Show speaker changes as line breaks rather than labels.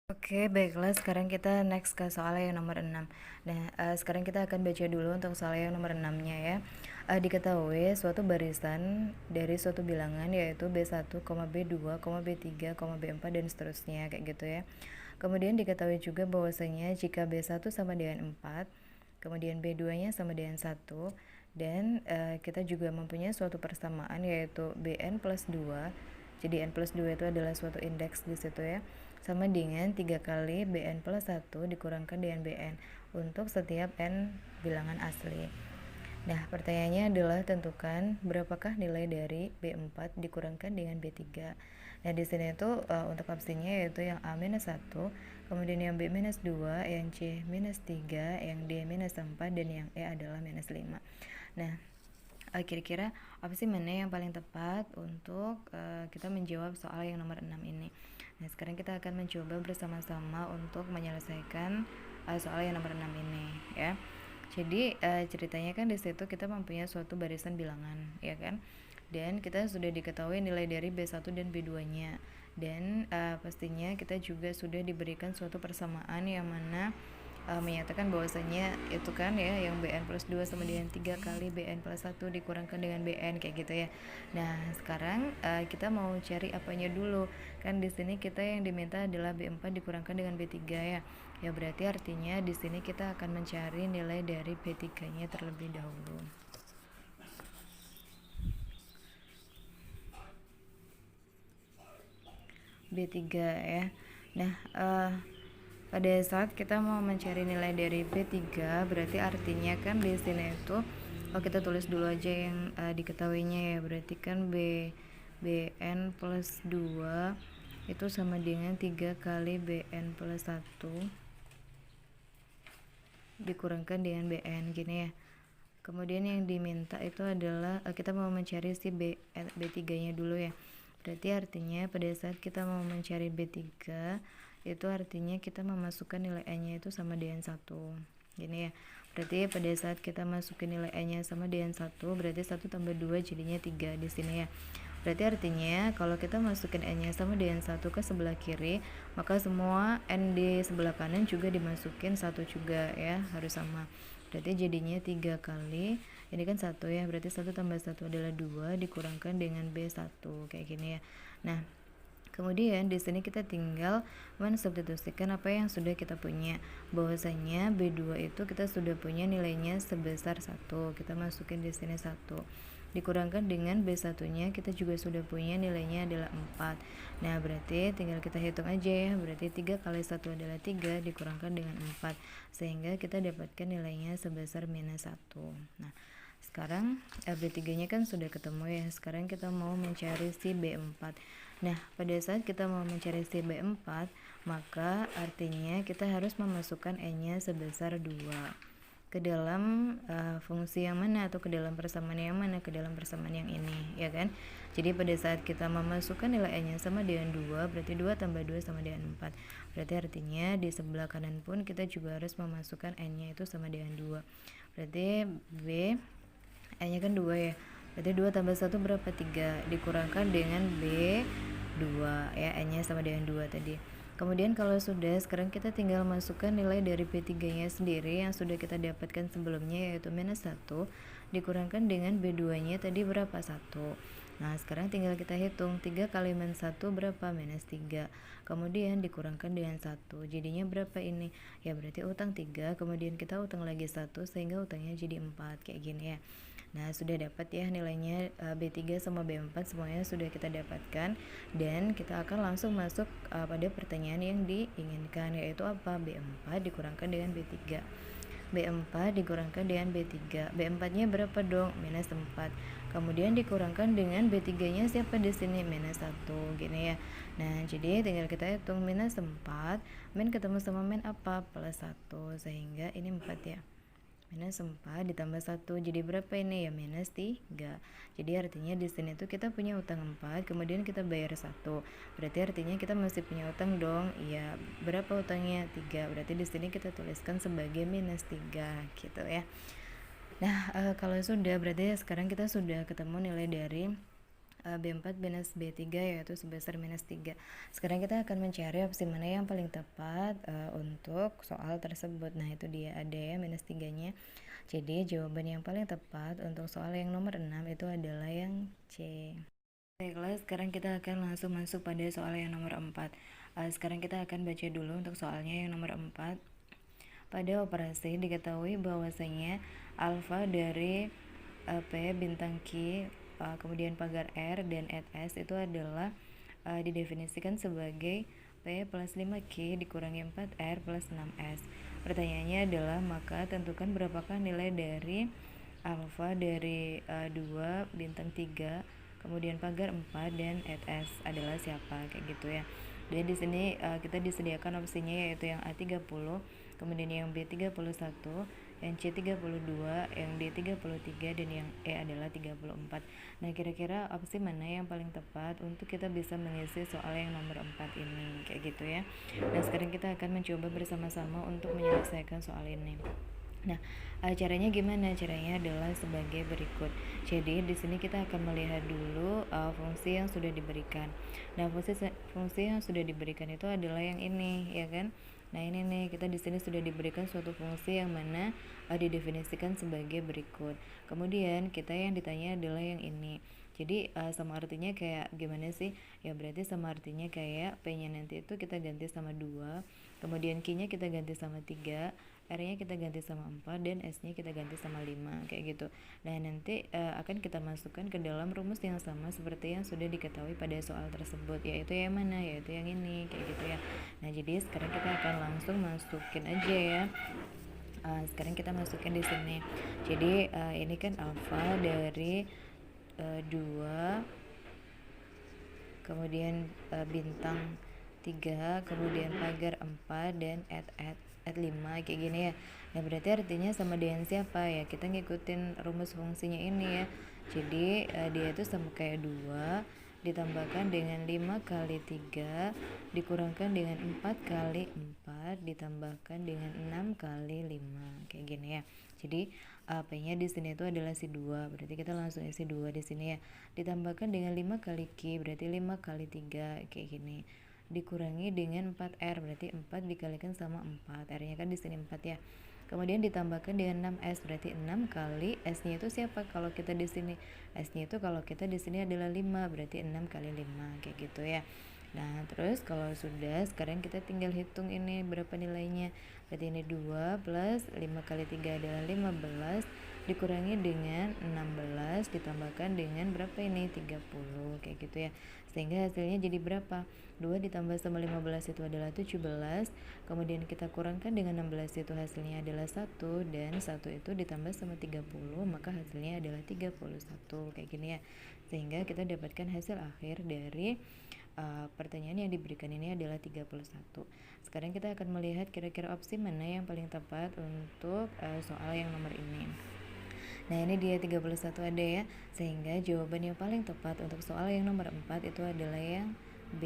Oke, baiklah. Sekarang kita next ke soal yang nomor 6. Nah, sekarang kita akan baca dulu untuk soal yang nomor 6-nya ya. Diketahui suatu barisan dari suatu bilangan yaitu B1, B2, B3, B4 dan seterusnya kayak gitu ya. Kemudian diketahui juga bahwasanya jika B1 sama dengan 4, kemudian B2-nya sama dengan 1, dan kita juga mempunyai suatu persamaan yaitu Bn plus 2. Jadi n plus 2 itu adalah suatu indeks di situ ya, sama dengan 3 kali Bn plus 1 dikurangkan dengan Bn untuk setiap n bilangan asli. Nah, pertanyaannya adalah tentukan berapakah nilai dari B4 dikurangkan dengan B3. Nah, di sini itu untuk opsinya yaitu yang A-1, kemudian yang B-2, yang C-3, yang D-4, dan yang E adalah -5. Nah, kira-kira opsi mana yang paling tepat untuk kita menjawab soal yang nomor 6 ini. Nah, sekarang kita akan mencoba bersama-sama untuk menyelesaikan soal yang nomor 6 ini ya. Jadi ceritanya kan di situ kita mempunyai suatu barisan bilangan, ya kan? Dan kita sudah diketahui nilai dari B1 dan B2-nya. Dan pastinya kita juga sudah diberikan suatu persamaan yang mana menyatakan bahwasanya itu kan ya, yang Bn plus 2 sama dengan 3 kali Bn plus 1 dikurangkan dengan Bn kayak gitu ya. Nah, sekarang kita mau cari apanya dulu? Kan di sini kita yang diminta adalah B4 dikurangkan dengan B3 ya. Ya berarti artinya di sini kita akan mencari nilai dari B3-nya terlebih dahulu. B3 ya. Nah, pada saat kita mau mencari nilai dari B3, berarti artinya kan di sini itu kita tulis dulu aja yang diketahuinya ya. Berarti kan Bn plus 2 itu sama dengan 3 kali Bn plus 1 dikurangkan dengan Bn gini ya. Kemudian yang diminta itu adalah kita mau mencari si B3-nya dulu ya. Berarti artinya pada saat kita mau mencari B3 itu artinya kita memasukkan nilai N-nya itu sama dengan 1. Gini ya. Berarti pada saat kita masukin nilai N-nya sama dengan 1, berarti 1 tambah 2 jadinya 3 di sini ya. Berarti artinya kalau kita masukin N-nya sama dengan 1 ke sebelah kiri, maka semua N di sebelah kanan juga dimasukin 1 juga ya, harus sama. Berarti jadinya 3 kali, ini kan 1 ya, berarti 1 tambah 1 adalah 2 dikurangkan dengan B1 kayak gini ya. Nah, kemudian di sini kita tinggal mensubstitusikan apa yang sudah kita punya. Bahwasanya B2 itu kita sudah punya nilainya sebesar 1. Kita masukin di sini 1. Dikurangkan dengan B1-nya kita juga sudah punya nilainya adalah 4. Nah, berarti tinggal kita hitung aja ya. Berarti 3 kali 1 adalah 3 dikurangkan dengan 4. Sehingga kita dapatkan nilainya sebesar -1. Nah, sekarang B3-nya kan sudah ketemu ya. Sekarang kita mau mencari si B4. Nah, pada saat kita mau mencari si B4, maka artinya kita harus memasukkan N-nya sebesar 2 ke dalam fungsi yang mana atau ke dalam persamaan yang mana, ke dalam persamaan yang ini ya kan. Jadi pada saat kita memasukkan nilai N-nya sama dengan 2, berarti 2 tambah 2 sama dengan 4. Berarti artinya di sebelah kanan pun kita juga harus memasukkan N-nya itu sama dengan 2. Berarti B N-nya kan 2 ya. Berarti 2 tambah 1 berapa? 3 dikurangkan dengan B2 ya, N-nya sama dengan 2 tadi. Kemudian kalau sudah, sekarang kita tinggal masukkan nilai dari B3-nya sendiri yang sudah kita dapatkan sebelumnya yaitu -1 dikurangkan dengan B2-nya tadi berapa? 1. Nah, sekarang tinggal kita hitung 3 kali -1 berapa? -3. Kemudian dikurangkan dengan 1. Jadinya berapa ini? Ya berarti utang 3, kemudian kita utang lagi 1 sehingga utangnya jadi 4 kayak gini ya. Nah, sudah dapat ya nilainya B3 sama B4 semuanya sudah kita dapatkan, dan kita akan langsung masuk pada pertanyaan yang diinginkan yaitu apa? B4 dikurangkan dengan B3. B4 dikurangkan dengan B3. B4-nya berapa dong? -4. Kemudian dikurangkan dengan B3-nya siapa di sini? -1 gini ya. Nah, jadi tinggal kita hitung -4 min ketemu sama min apa? +1, sehingga ini 4 ya. -4 ditambah 1 jadi berapa ini ya? -3. Jadi artinya di sini tuh kita punya utang 4, kemudian kita bayar 1. Berarti artinya kita masih punya utang dong. Iya, berapa utangnya? 3. Berarti di sini kita tuliskan sebagai -3 gitu ya. Nah, kalau sudah berarti sekarang kita sudah ketemu nilai dari B4 minus B3 yaitu sebesar minus 3. Sekarang kita akan mencari opsi mana yang paling tepat untuk soal tersebut. Nah itu dia, ada ya minus 3 nya. Jadi jawaban yang paling tepat untuk soal yang nomor 6 itu adalah yang C. Baiklah, sekarang kita akan langsung masuk pada soal yang nomor 4. Sekarang kita akan baca dulu untuk soalnya yang nomor 4. Pada operasi diketahui bahwasanya alfa dari P bintang Q kemudian pagar R dan S itu adalah didefinisikan sebagai P plus 5Q dikurangi 4R plus 6S. Pertanyaannya adalah maka tentukan berapakah nilai dari alfa dari 2 bintang 3 kemudian pagar 4 dan S adalah siapa, kayak gitu ya. Dan di sini kita disediakan opsinya yaitu yang A30, kemudian yang B31, yang C32, yang D33 dan yang E adalah 34. Nah, kira-kira opsi mana yang paling tepat untuk kita bisa mengisi soal yang nomor 4 ini, kayak gitu ya. Nah, sekarang kita akan mencoba bersama-sama untuk menyelesaikan soal ini. Nah, caranya gimana? Caranya adalah sebagai berikut. Jadi di sini kita akan melihat dulu fungsi yang sudah diberikan. Nah, fungsi yang sudah diberikan itu adalah yang ini, ya kan? Nah, ini nih, kita di sini sudah diberikan suatu fungsi yang mana didefinisikan sebagai berikut. Kemudian kita yang ditanya adalah yang ini. Jadi sama artinya kayak gimana sih? Ya berarti sama artinya kayak P-nya nanti itu kita ganti sama 2, kemudian Q-nya kita ganti sama 3, R-nya kita ganti sama 4 dan S-nya kita ganti sama 5, kayak gitu. Nah, nanti akan kita masukkan ke dalam rumus yang sama seperti yang sudah diketahui pada soal tersebut, yaitu yang mana? Yaitu yang ini, kayak gitu ya. Nah, jadi sekarang kita akan langsung masukin aja ya. Sekarang kita masukin di sini. Jadi ini kan alfa dari 2 kemudian bintang 3 kemudian pagar 4 dan at 5 kayak gini ya. Nah, berarti artinya sama dengan siapa ya? Kita ngikutin rumus fungsinya ini ya. Jadi dia itu sama kayak 2 ditambahkan dengan 5 kali 3 dikurangkan dengan 4 kali 4 ditambahkan dengan 6 kali 5, kayak gini ya. Jadi P-nya di sini itu adalah si 2. Berarti kita langsung isi 2 di sini ya. Ditambahkan dengan 5 kali Q berarti 5 kali 3 kayak gini. Dikurangi dengan 4R berarti 4 dikalikan sama 4. R-nya kan di sini 4 ya. Kemudian ditambahkan dengan 6S berarti 6 kali S-nya itu siapa kalau kita di sini? S-nya itu kalau kita di sini adalah 5 berarti 6 kali 5 kayak gitu ya. Nah, terus kalau sudah sekarang kita tinggal hitung ini berapa nilainya. Berarti ini 2 plus 5 kali 3 adalah 15 dikurangi dengan 16 ditambahkan dengan berapa ini? 30 kayak gitu ya. Sehingga hasilnya jadi berapa? 2 ditambah sama 15 itu adalah 17. Kemudian kita kurangkan dengan 16 itu hasilnya adalah 1 dan 1 itu ditambah sama 30 maka hasilnya adalah 31 kayak gini ya. Sehingga kita dapatkan hasil akhir dari pertanyaan yang diberikan ini adalah 31. Sekarang kita akan melihat kira-kira opsi mana yang paling tepat untuk soal yang nomor ini. Nah, ini dia 31 ada ya. Sehingga jawaban yang paling tepat untuk soal yang nomor 4 itu adalah yang B.